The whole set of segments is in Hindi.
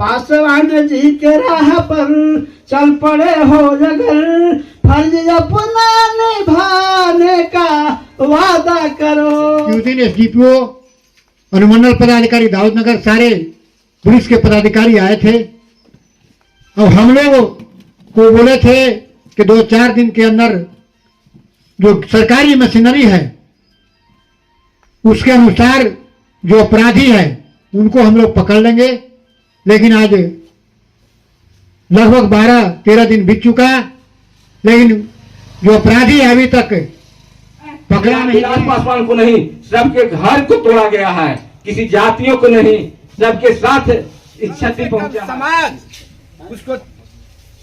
पासवान जी के राह पर चल पड़े हो अगर, फर्ज अपना निभाने का वादा करो। उस दिन एसडीपीओ, अनुमंडल पदाधिकारी दाऊदनगर, सारे पुलिस के पदाधिकारी आए थे और हम लोग को बोले थे कि 2-4 दिन के अंदर जो सरकारी मशीनरी है उसके अनुसार जो अपराधी है उनको हम लोग पकड़ लेंगे। लेकिन आज लगभग 12-13 दिन बीत चुका, लेकिन जो अपराधी है अभी तक पकड़ा नहीं। पासवान को नहीं, सबके घर को तोड़ा गया है, किसी जातियों को नहीं, सबके साथ क्षति पहुंचा। समाज उसको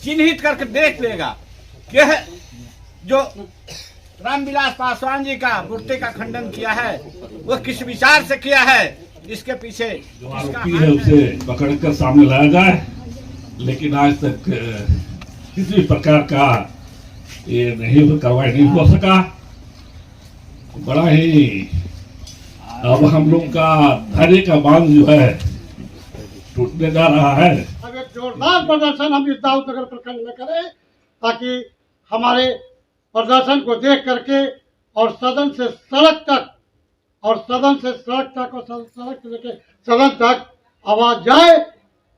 चिन्हित करके देख लेगा कि जो रामविलास पासवान जी का मूर्ति का खंडन किया है वो किस विचार से किया है, इसके पीछे जो आरोपी है उसे पकड़कर सामने लाया जाए। लेकिन आज तक किसी प्रकार का ये नहीं कार्रवाई नहीं हो सका। बड़ा ही अब हम लोग का धैर्य का बांध जो है टूटने जा रहा है। अब एक जोरदार प्रदर्शन हम इस दाऊदनगर प्रखंड में करें ताकि हमारे प्रदर्शन को देख करके और सदन से सड़क तक और सदन से सड़क तक और सड़क से लेकर सदन तक आवाज जाए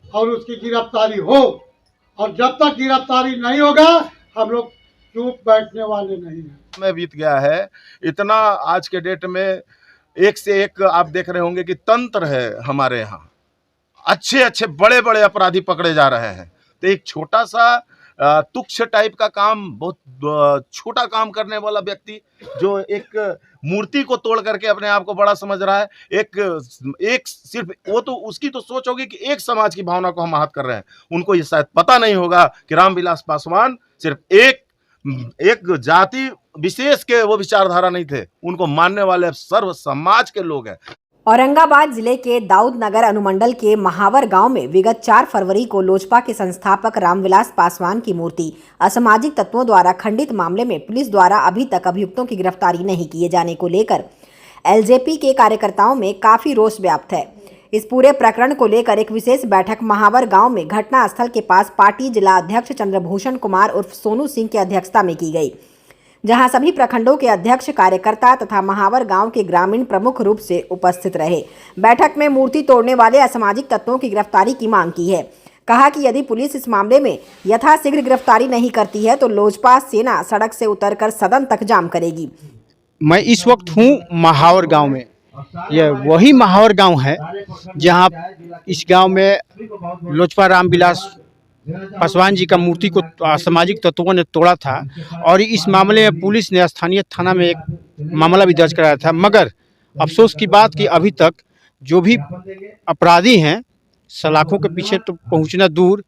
और उसकी गिरफ्तारी हो। और जब तक गिरफ्तारी नहीं होगा हम लोग चुप बैठने वाले नहीं हैं। में बीत गया है इतना, आज के डेट में एक से एक आप देख रहे होंगे कि तंत्र है हमारे यहाँ। अच्छे अच्छे बड़े बड़े अपराधी पकड़े जा रहे हैं। तो एक छोटा सा तुच्छ टाइप का काम, बहुत छोटा काम करने वाला व्यक्ति जो एक मूर्ति को तोड़ करके अपने आप को बड़ा समझ रहा है, एक सिर्फ वो तो उसकी तो सोच होगी कि एक समाज की भावना को हम आहत कर रहे हैं। उनको ये शायद पता नहीं होगा कि रामविलास पासवान सिर्फ एक जाति विशेष के वो विचारधारा नहीं थे, उनको मानने वाले सर्व समाज के लोग हैं। औरंगाबाद जिले के दाऊदनगर अनुमंडल के महावर गांव में विगत 4 फरवरी को लोजपा के संस्थापक रामविलास पासवान की मूर्ति असामाजिक तत्वों द्वारा खंडित मामले में पुलिस द्वारा अभी तक अभियुक्तों की गिरफ्तारी नहीं किए जाने को लेकर एलजेपी के कार्यकर्ताओं में काफी रोष व्याप्त है। इस पूरे प्रकरण को लेकर एक विशेष बैठक महावर गांव में घटना स्थल के पास पार्टी जिला अध्यक्ष चंद्रभूषण कुमार उर्फ सोनू सिंह की अध्यक्षता में की गई, जहां सभी प्रखंडों के अध्यक्ष, कार्यकर्ता तथा महावर गांव के ग्रामीण प्रमुख रूप से उपस्थित रहे। बैठक में मूर्ति तोड़ने वाले असामाजिक तत्वों की गिरफ्तारी की मांग की है। कहा कि यदि पुलिस इस मामले में यथाशीघ्र गिरफ्तारी नहीं करती है तो लोजपा सेना सड़क से उतरकर सदन तक जाम करेगी। मैं इस वक्त हूँ महावर गांव में। यह वही महावर गांव है जहां इस गांव में लोजपा रामविलास पासवान जी का मूर्ति को असामाजिक तत्वों ने तोड़ा था और इस मामले में पुलिस ने स्थानीय थाना में एक मामला भी दर्ज कराया था। मगर अफसोस की बात कि अभी तक जो भी अपराधी हैं सलाखों के पीछे तो पहुंचना दूर,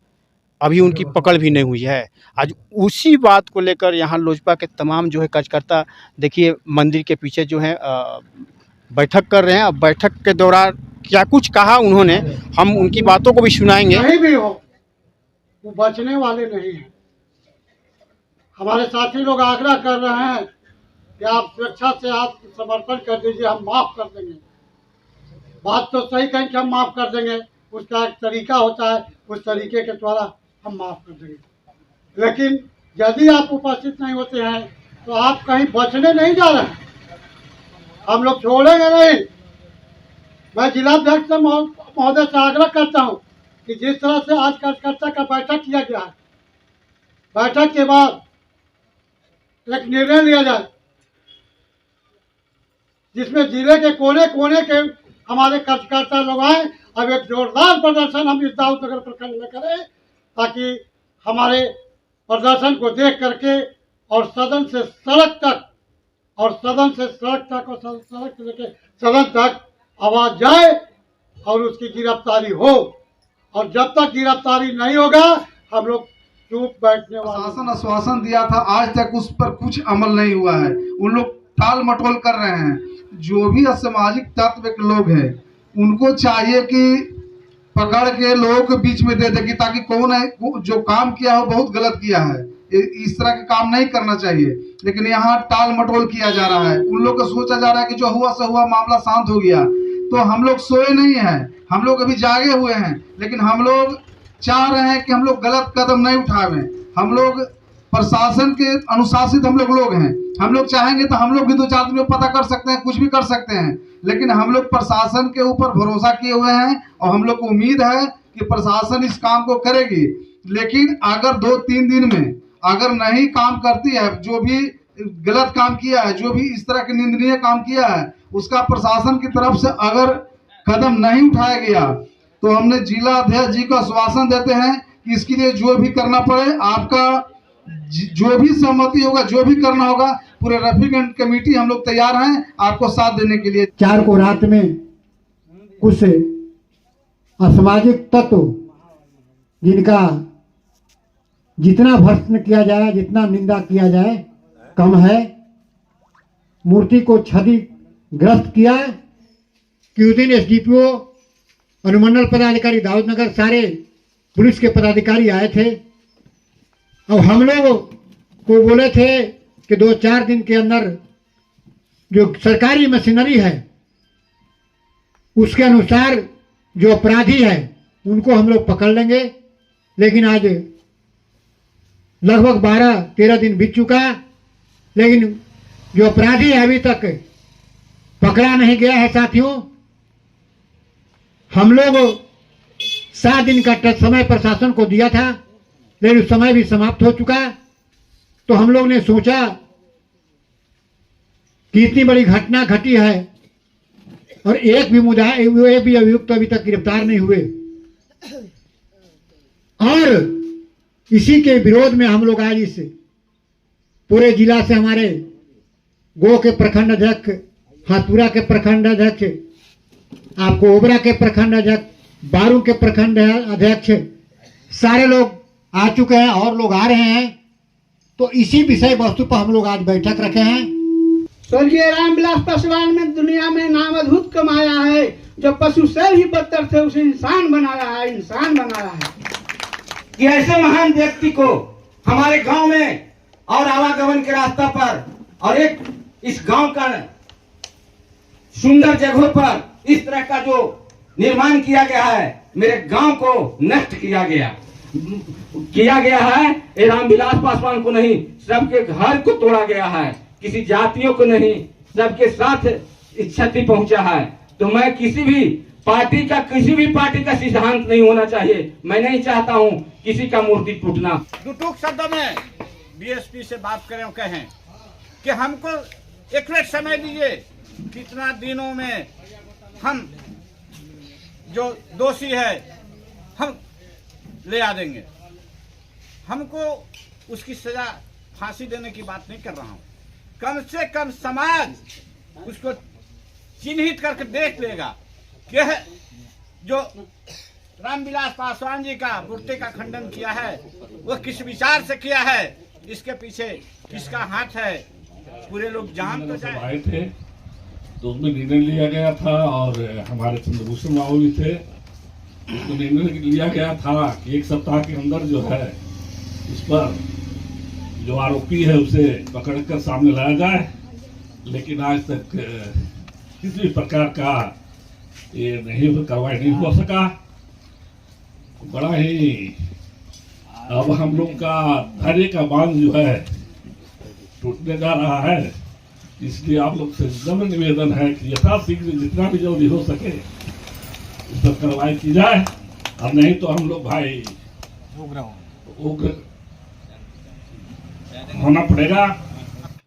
अभी उनकी पकड़ भी नहीं हुई है। आज उसी बात को लेकर यहाँ लोजपा के तमाम जो है कार्यकर्ता देखिए मंदिर के पीछे जो है बैठक कर रहे हैं। अब बैठक के दौरान क्या कुछ कहा उन्होंने, हम उनकी बातों को भी सुनाएंगे। नहीं भी हो वो बचने वाले नहीं हैं। हमारे साथी लोग आग्रह कर रहे हैं कि आप स्वेच्छा से आप समर्पण कर दीजिए, हम माफ़ कर देंगे। बात तो सही कहें कि हम माफ़ कर देंगे, उसका एक तरीका होता है, उस तरीके के द्वारा हम माफ़ कर देंगे। लेकिन यदि आप उपस्थित नहीं होते हैं तो आप कहीं बचने नहीं जा रहे हैं, हम लोग छोड़ेंगे नहीं। मैं जिलाध्यक्ष महोदय से आग्रह करता हूँ कि जिस तरह से आज कार्यकर्ता का बैठक किया गया है, बैठक के बाद एक निर्णय लिया जाए जिसमें जिले के कोने कोने के हमारे कार्यकर्ता लोग आए। अब एक जोरदार प्रदर्शन हम इस दाऊदनगर प्रखंड में करें ताकि हमारे प्रदर्शन को देख करके और सदन से सड़क तक और सदन से सड़क तक और सड़क से लेकर सदन तक आवाज जाए और उसकी गिरफ्तारी हो। और जब तक गिरफ्तारी नहीं होगा हम लोग चुप बैठने वाले। शासन आश्वासन दिया था, आज तक उस पर कुछ अमल नहीं हुआ है। उन लोग टाल मटोल कर रहे हैं। जो भी असामाजिक तत्व के लोग हैं उनको चाहिए कि पकड़ के लोगों के बीच में दे दे कि ताकि कौन है जो काम किया हो बहुत गलत किया है, इस तरह के काम नहीं करना चाहिए। लेकिन यहाँ टाल मटोल किया जा रहा है। उन लोग को सोचा जा रहा है कि जो हुआ सो हुआ, मामला शांत हो गया। तो हम लोग सोए नहीं हैं, हम लोग अभी जागे हुए हैं, लेकिन हम लोग चाह रहे हैं कि हम लोग गलत कदम नहीं उठावें। हम लोग प्रशासन के अनुशासित हम लोग हैं। हम लोग चाहेंगे तो हम लोग भी 2-4 दिन में पता कर सकते हैं, कुछ भी कर सकते हैं, लेकिन हम लोग प्रशासन के ऊपर भरोसा किए हुए हैं और हम लोग को उम्मीद है कि प्रशासन इस काम को करेगी। लेकिन अगर 2-3 दिन में अगर नहीं काम करती है, जो भी गलत काम किया है, जो भी इस तरह के निंदनीय काम किया है, उसका प्रशासन की तरफ से अगर कदम नहीं उठाया गया तो हमने जिला अध्यक्ष जी को आश्वासन देते हैं कि इसके लिए जो भी करना पड़े, आपका जो भी सहमति होगा, जो भी करना होगा, पूरे रफीगंज कमेटी हम लोग तैयार हैं आपको साथ देने के लिए। 4 को रात में कुछ असामाजिक तत्व जिनका जितना भर्त्सना किया जाए, जितना निंदा किया जाए कम है, मूर्ति को क्षतिग्रस्त किया कि उस दिन एसडीपीओ अनुमंडल पदाधिकारी दाऊदनगर सारे पुलिस के पदाधिकारी आए थे और हम लोग को बोले थे कि 2-4 दिन के अंदर जो सरकारी मशीनरी है उसके अनुसार जो अपराधी है उनको हम लोग पकड़ लेंगे। लेकिन आज लगभग 12-13 दिन बीत चुका, लेकिन जो अपराधी है अभी तक पकड़ा नहीं गया है। साथियों, हम लोग 7 दिन का समय प्रशासन को दिया था, लेकिन समय भी समाप्त हो चुका। तो हम लोग ने सोचा कि इतनी बड़ी घटना घटी है और एक भी अभियुक्त अभी तक गिरफ्तार नहीं हुए, और इसी के विरोध में हम लोग आज इस पूरे जिला से हमारे गो के प्रखंड अध्यक्ष, हाथपुरा के प्रखंड अध्यक्ष, आपको ओबरा के प्रखंड अध्यक्ष, बारू के प्रखंड अध्यक्ष, सारे लोग आ चुके हैं और लोग आ रहे हैं। तो इसी विषय वस्तु पर हम लोग आज बैठक रखे हैं। स्वर्गीय रामविलास पासवान ने दुनिया में नाम अद्भुत कमाया है। जो पशु से भी बदतर थे उसे इंसान बनाया है, इंसान बनाया है। कि ऐसे महान व्यक्ति को हमारे गांव में और आवागमन के रास्ता पर और एक इस गांव का सुंदर जगहों पर इस तरह का जो निर्माण किया गया है, मेरे गांव को नष्ट किया गया है। ये रामविलास पासवान को नहीं, सबके घर को तोड़ा गया है। किसी जातियों को नहीं, सबके साथ क्षति पहुंचा है। तो मैं किसी भी पार्टी का सिद्धांत नहीं होना चाहिए। मैं नहीं चाहता हूं किसी का मूर्ति टूटना। दुटुक शब्दों में बीएसपी से बात करें और कहें कि हमको एक मिनट समय दीजिए, कितना दिनों में हम जो दोषी है हम ले आ देंगे। हमको उसकी सजा फांसी देने की बात नहीं कर रहा हूं, कम से कम समाज उसको चिन्हित करके देख लेगा कि जो रामविलास पासवान जी का मूर्ति का खंडन किया है वो किस विचार से किया है, इसके पीछे किसका हाथ है, पूरे लोग जान तो जाए। आए थे तो उसमें निर्णय लिया गया था और हमारे चंद्रभूषण बाबू भी थे, उसमें निर्णय लिया गया था कि 1 सप्ताह के अंदर जो है उस पर जो आरोपी है उसे पकड़कर सामने लाया जाए। लेकिन आज तक किसी भी प्रकार का ये कार्रवाई नहीं हो सका। बड़ा ही अब हम लोग का धैर्य का बांध जो है टूटने जा रहा है। इसलिए आप लोग से एकदम निवेदन है कि यथाशीघ्र जितना भी जल्दी हो सके इस पर कार्रवाई की जाए, और नहीं तो हम लोग भाई उग्र होना पड़ेगा।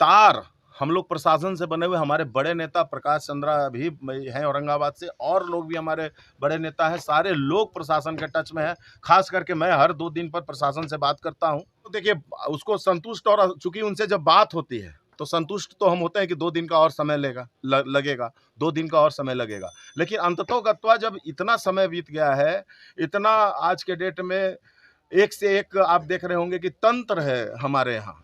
तार हम लोग प्रशासन से बने हुए, हमारे बड़े नेता प्रकाश चंद्रा भी हैं औरंगाबाद से, और लोग भी हमारे बड़े नेता हैं, सारे लोग प्रशासन के टच में हैं। खास करके मैं हर 2 दिन पर प्रशासन से बात करता हूं। तो देखिए उसको संतुष्ट, और चूंकि उनसे जब बात होती है तो संतुष्ट तो हम होते हैं कि 2 दिन का और समय लगेगा 2 दिन का और समय लगेगा। लेकिन अंततोगत्वा जब इतना समय बीत गया है, इतना आज के डेट में एक से एक आप देख रहे होंगे कि तंत्र है हमारे यहाँ,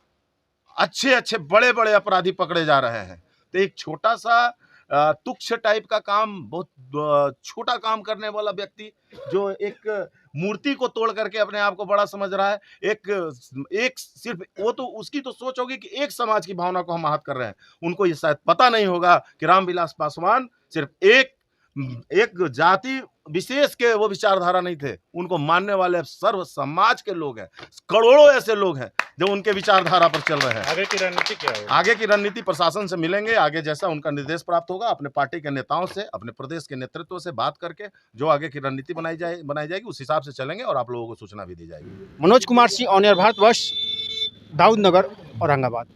अच्छे बड़े अपराधी पकड़े जा रहे हैं। तो एक छोटा सा तुच्छ टाइप का काम, बहुत छोटा काम करने वाला व्यक्ति जो एक मूर्ति को तोड़ करके अपने आप को बड़ा समझ रहा है, एक सिर्फ वो तो उसकी तो सोच होगी कि एक समाज की भावना को हम आहत कर रहे हैं। उनको ये शायद पता नहीं होगा कि रामविलास पासवान सिर्फ एक एक जाति विशेष के वो विचारधारा नहीं थे, उनको मानने वाले सर्व समाज के लोग हैं। करोड़ों ऐसे लोग हैं जो उनके विचारधारा पर चल रहे हैं। आगे की रणनीति क्या है? आगे की रणनीति प्रशासन से मिलेंगे, आगे जैसा उनका निर्देश प्राप्त होगा, अपने पार्टी के नेताओं से, अपने प्रदेश के नेतृत्व से बात करके जो आगे की रणनीति बनाई जाएगी उस हिसाब से चलेंगे और आप लोगों को सूचना भी दी जाएगी। Manoj Kumar Singh, on air Bharatvarsh, Daudnagar, Aurangabad.